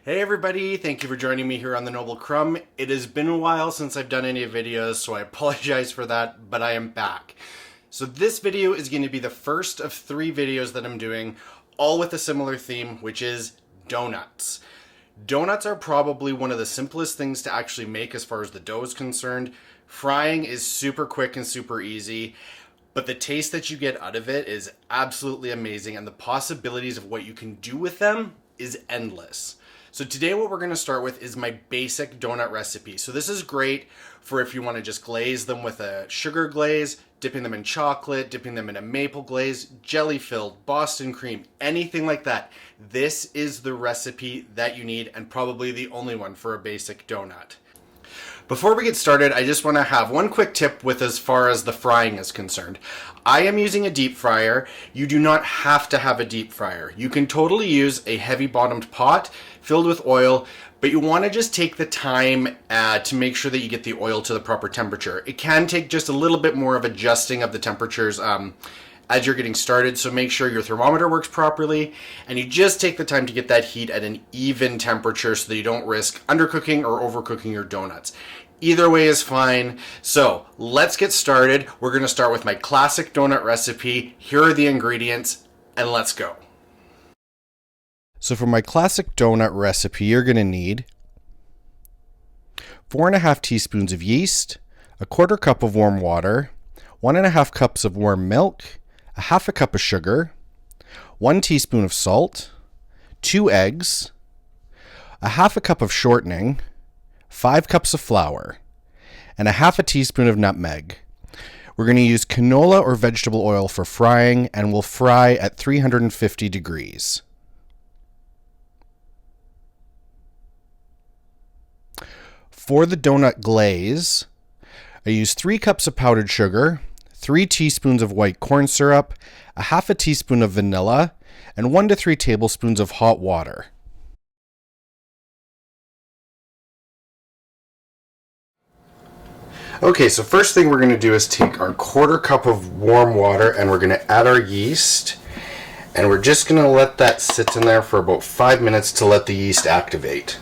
Hey everybody, thank you for joining me here on the Noble Crumb. It has been a while since I've done any videos, so I apologize for that, but I am back. So this video is going to be the first of 3 videos that I'm doing, all with a similar theme, which is donuts. Donuts are probably one of the simplest things to actually make as far as the dough is concerned. Frying is super quick and super easy, but the taste that you get out of it is absolutely amazing, and the possibilities of what you can do with them is endless. So today what we're going to start with is my basic donut recipe. So this is great for if you want to just glaze them with a sugar glaze, dipping them in chocolate, dipping them in a maple glaze, jelly filled, Boston cream, anything like that. This is the recipe that you need, and probably the only one for a basic donut. Before we get started, I just want to have one quick tip with as far as the frying is concerned. I am using a deep fryer. You do not have to have a deep fryer. You can totally use a heavy bottomed pot filled with oil, but you want to just take the time to make sure that you get the oil to the proper temperature. It can take just a little bit more of adjusting of the temperatures as you're getting started, so make sure your thermometer works properly, and you just take the time to get that heat at an even temperature so that you don't risk undercooking or overcooking your donuts. Either way is fine. So let's get started. We're going to start with my classic donut recipe. Here are the ingredients, and let's go. So for my classic donut recipe, you're going to need 4.5 teaspoons of yeast, a 1/4 cup of warm water, 1.5 cups of warm milk, a 1/2 cup of sugar, 1 teaspoon of salt, 2 eggs, a 1/2 cup of shortening, 5 cups of flour, and a 1/2 teaspoon of nutmeg. We're going to use canola or vegetable oil for frying, and we'll fry at 350 degrees. For the donut glaze, I use 3 cups of powdered sugar, 3 teaspoons of white corn syrup, a 1/2 teaspoon of vanilla, and 1 to 3 tablespoons of hot water. Okay, so first thing we're going to do is take our 1/4 cup of warm water and we're going to add our yeast, and we're just going to let that sit in there for about 5 minutes to let the yeast activate.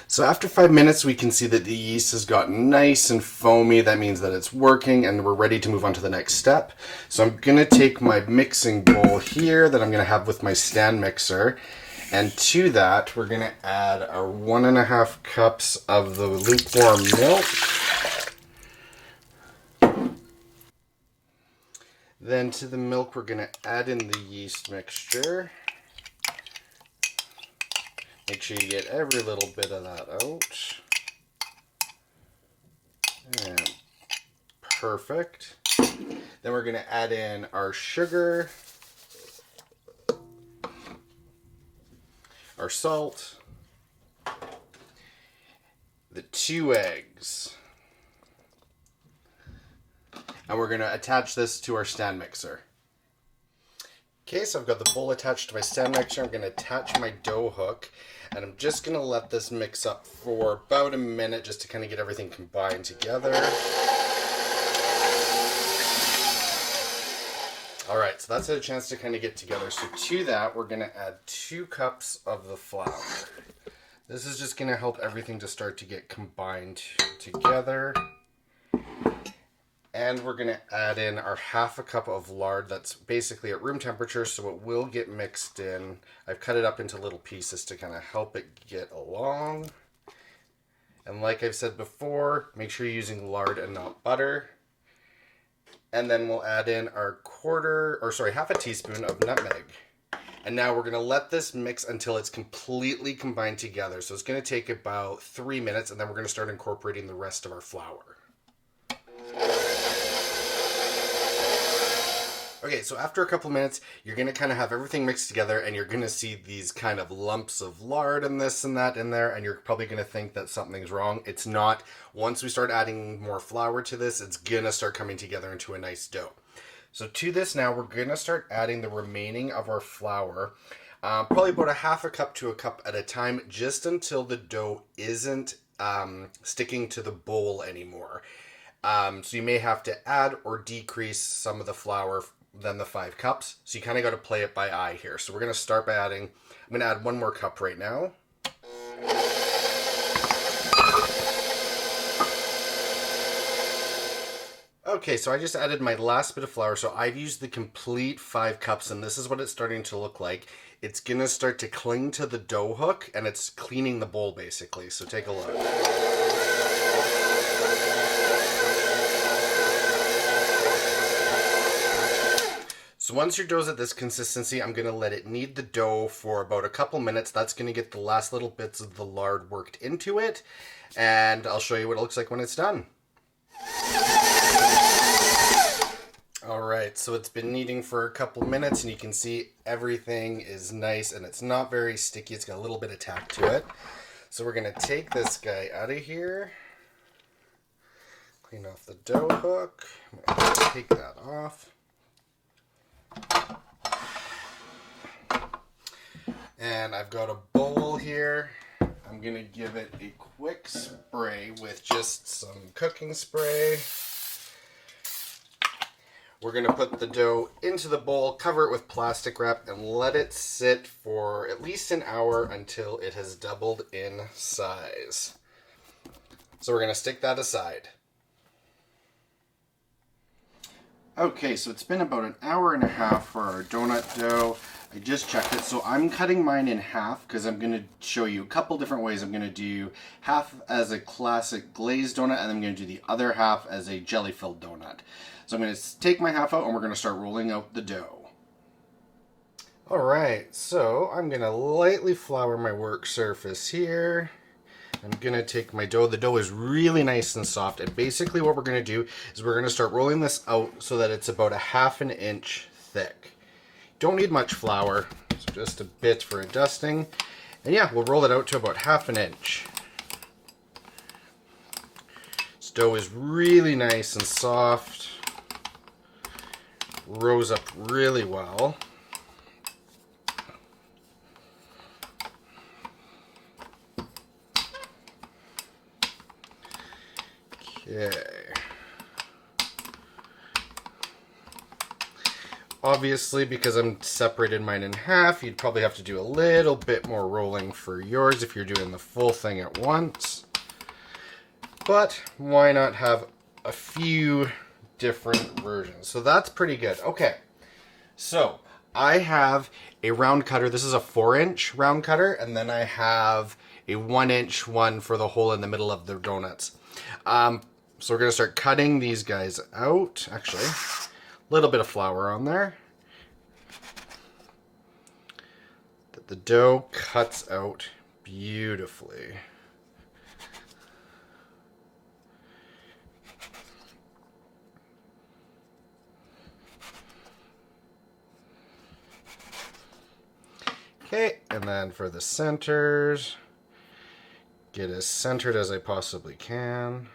So after 5 minutes, we can see that the yeast has gotten nice and foamy. That means that it's working and we're ready to move on to the next step. So I'm going to take my mixing bowl here that I'm going to have with my stand mixer. And to that, we're going to add our 1.5 cups of the lukewarm milk. Then to the milk, we're going to add in the yeast mixture. Make sure you get every little bit of that out. And perfect. Then we're going to add in our sugar, our salt, the 2 eggs, and we're going to attach this to our stand mixer. Okay, so I've got the bowl attached to my stand mixer. I'm going to attach my dough hook, and I'm just going to let this mix up for about a minute just to kind of get everything combined together. Alright, so that's a chance to kind of get together. So to that, we're going to add 2 cups of the flour. This is just going to help everything to start to get combined together. And we're going to add in our 1/2 cup of lard that's basically at room temperature, so it will get mixed in. I've cut it up into little pieces to kind of help it get along. And like I've said before, make sure you're using lard and not butter. And then we'll add in our 1/2 teaspoon of nutmeg. And now we're going to let this mix until it's completely combined together. So it's going to take about 3 minutes, and then we're going to start incorporating the rest of our flour. Okay, so after a couple minutes, you're going to kind of have everything mixed together, and you're going to see these kind of lumps of lard and this and that in there, and you're probably going to think that something's wrong. It's not. Once we start adding more flour to this, it's going to start coming together into a nice dough. So to this now, we're going to start adding the remaining of our flour, probably about a 1/2 cup to a cup at a time, just until the dough isn't sticking to the bowl anymore. So you may have to add or decrease some of the flour than the 5 cups. So you kind of got to play it by eye here. So we're going to start by adding, I'm going to add 1 more cup right now. Okay, so I just added my last bit of flour. So I've used the complete 5 cups, and this is what it's starting to look like. It's going to start to cling to the dough hook, and it's cleaning the bowl basically. So take a look. So once your dough's at this consistency, I'm going to let it knead the dough for about a couple minutes. That's going to get the last little bits of the lard worked into it. And I'll show you what it looks like when it's done. Alright, so it's been kneading for a couple minutes, and you can see everything is nice and it's not very sticky. It's got a little bit of tack to it. So we're going to take this guy out of here. Clean off the dough hook. I'm going to take that off. And I've got a bowl here. I'm going to give it a quick spray with just some cooking spray. We're going to put the dough into the bowl, cover it with plastic wrap, and let it sit for at least an hour until it has doubled in size. So we're going to stick that aside. Okay, so it's been about an hour and a half for our donut dough. I just checked it, so I'm cutting mine in half because I'm going to show you a couple different ways. I'm going to do half as a classic glazed donut, and I'm going to do the other half as a jelly-filled donut. So I'm going to take my half out, and we're going to start rolling out the dough. Alright, so I'm going to lightly flour my work surface here. I'm going to take my dough. The dough is really nice and soft, and basically what we're going to do is we're going to start rolling this out so that it's about a ½ an inch thick. Don't need much flour, so just a bit for a dusting. And yeah, we'll roll it out to about ½ an inch. This dough is really nice and soft. Rose up really well. Okay. Obviously, because I'm separated mine in half, you'd probably have to do a little bit more rolling for yours if you're doing the full thing at once. But why not have a few different versions? So that's pretty good. Okay, so I have a round cutter. This is a 4-inch round cutter, and then I have a 1-inch one for the hole in the middle of the donuts. So we're going to start cutting these guys out. Actually, a little bit of flour on there. That the dough cuts out beautifully. Okay, and then for the centers, get as centered as I possibly can.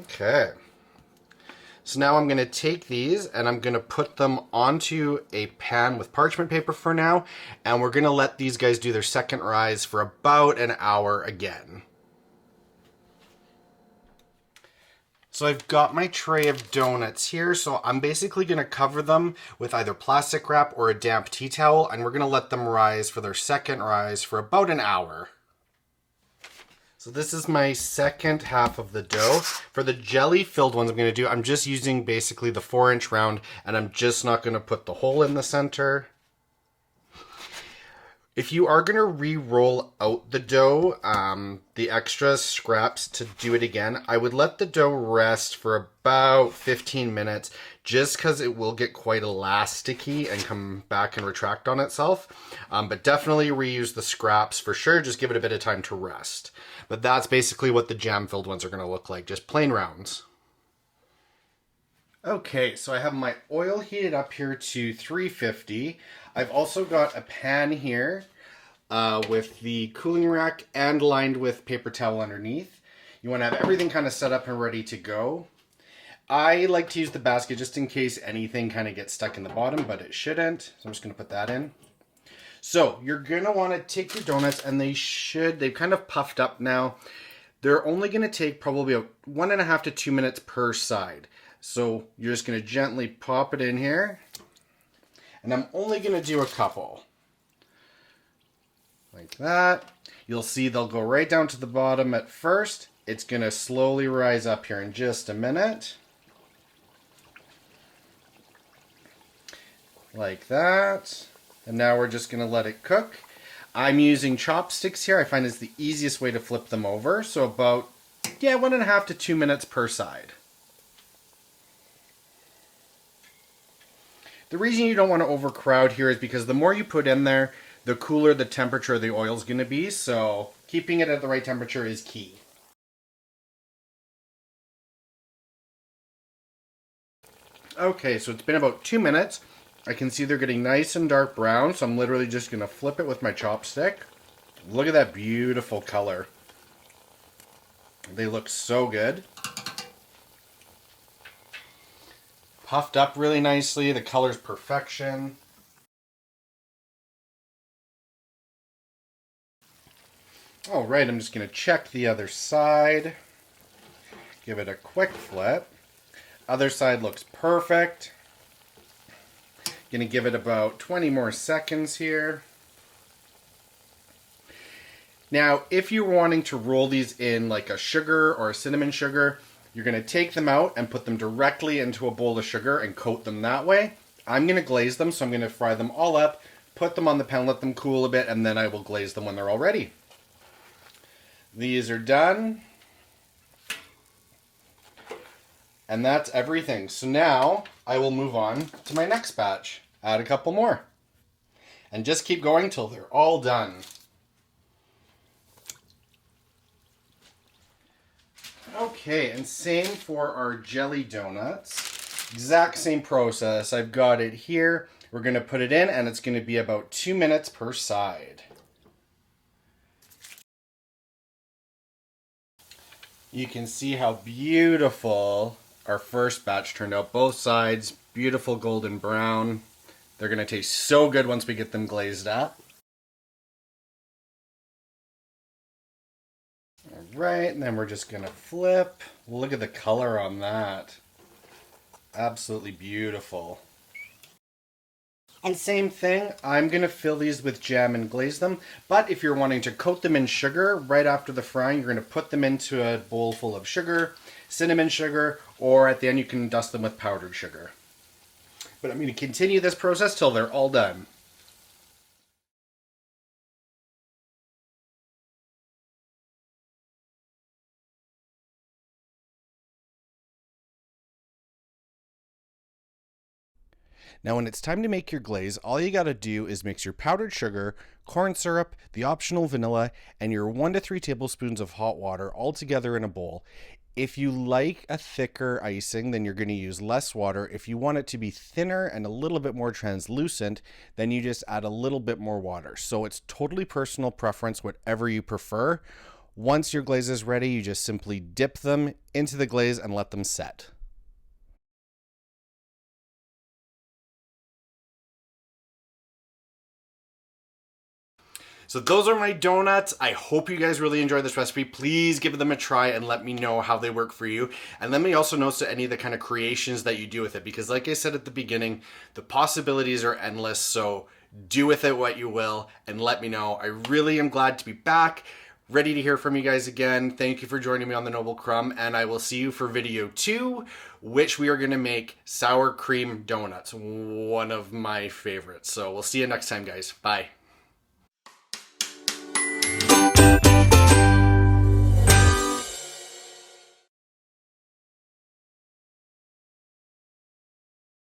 Okay, so now I'm going to take these and I'm going to put them onto a pan with parchment paper for now, and we're going to let these guys do their second rise for about an hour again. So I've got my tray of donuts here, so I'm basically going to cover them with either plastic wrap or a damp tea towel, and we're going to let them rise for their second rise for about an hour. So this is my second half of the dough. For the jelly filled ones I'm just using basically the 4-inch round, and I'm just not going to put the hole in the center. If you are going to re-roll out the dough, the extra scraps to do it again, I would let the dough rest for about 15 minutes just because it will get quite elasticy and come back and retract on itself. But definitely reuse the scraps for sure. Just give it a bit of time to rest. But that's basically what the jam-filled ones are going to look like, just plain rounds. Okay, so I have my oil heated up here to 350. I've also got a pan here with the cooling rack and lined with paper towel underneath. You want to have everything kind of set up and ready to go. I like to use the basket just in case anything kind of gets stuck in the bottom, but it shouldn't. So I'm just going to put that in. So you're gonna want to take your donuts, and they've kind of puffed up now. They're only gonna take probably 1.5 to 2 minutes per side. So you're just gonna gently pop it in here. And I'm only gonna do a couple. Like that. You'll see they'll go right down to the bottom at first. It's gonna slowly rise up here in just a minute. Like that. And now we're just gonna let it cook. I'm using chopsticks here. I find it's the easiest way to flip them over. So about, 1.5 to 2 minutes per side. The reason you don't want to overcrowd here is because the more you put in there, the cooler the temperature of the oil is going to be. So keeping it at the right temperature is key. Okay, so it's been about 2 minutes. I can see they're getting nice and dark brown, so I'm literally just going to flip it with my chopstick. Look at that beautiful color. They look so good. Puffed up really nicely. The color's perfection. All right, I'm just going to check the other side. Give it a quick flip. Other side looks perfect. Going to give it about 20 more seconds here. Now, if you're wanting to roll these in like a sugar or a cinnamon sugar, you're going to take them out and put them directly into a bowl of sugar and coat them that way. I'm going to glaze them, so I'm going to fry them all up, put them on the pan, let them cool a bit, and then I will glaze them when they're all ready. These are done. And that's everything. So now I will move on to my next batch. Add a couple more. And just keep going till they're all done. Okay, and same for our jelly donuts. Exact same process. I've got it here. We're going to put it in, and it's going to be about 2 minutes per side. You can see how beautiful our first batch turned out. Both sides, beautiful golden brown. They're going to taste so good once we get them glazed up. Alright, and then we're just going to flip. Look at the color on that. Absolutely beautiful. And same thing, I'm going to fill these with jam and glaze them. But if you're wanting to coat them in sugar right after the frying, you're going to put them into a bowl full of sugar, cinnamon sugar, or at the end you can dust them with powdered sugar. But I'm going to continue this process till they're all done. Now when it's time to make your glaze, all you gotta do is mix your powdered sugar, corn syrup, the optional vanilla, and your 1 to 3 tablespoons of hot water all together in a bowl. If you like a thicker icing, then you're going to use less water. If you want it to be thinner and a little bit more translucent, then you just add a little bit more water. So it's totally personal preference, whatever you prefer. Once your glaze is ready, you just simply dip them into the glaze and let them set. So those are my donuts. I hope you guys really enjoyed this recipe. Please give them a try and let me know how they work for you. And let me also know any of the kind of creations that you do with it, because like I said at the beginning, the possibilities are endless. So do with it what you will and let me know. I really am glad to be back. Ready to hear from you guys again. Thank you for joining me on the Noble Crumb, and I will see you for video 2, which we are going to make sour cream donuts, one of my favorites. So we'll see you next time, guys. Bye.